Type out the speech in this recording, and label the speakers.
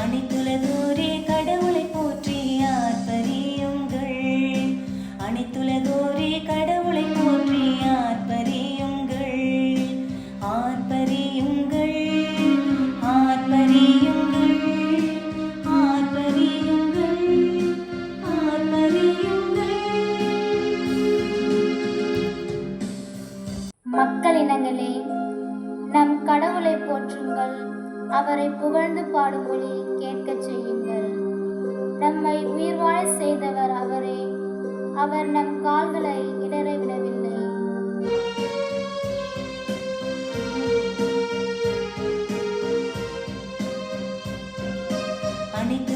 Speaker 1: அனைத்துலகோரே கடவுளை போற்றி ஆர்ப்பரியுங்கள். அனைத்துலகோரே கடவுளை போற்றி ஆர்ப்பரியுங்கள். ஆர்ப்பரியுங்கள், ஆர்ப்பரியுங்கள், ஆர்ப்பரியுங்கள், ஆர்ப்பரியுங்கள்.
Speaker 2: மக்களினங்களே, நம் கடவுளை போற்றுங்கள், அவரை புகழ்ந்து பாடுமொழி கேட்கச் செய்யுங்கள். நம்மை உயிர் வாழ செய்தவர் அவரே, அவர் நம் கால்களை இடற விடவில்லை.
Speaker 1: அனைத்து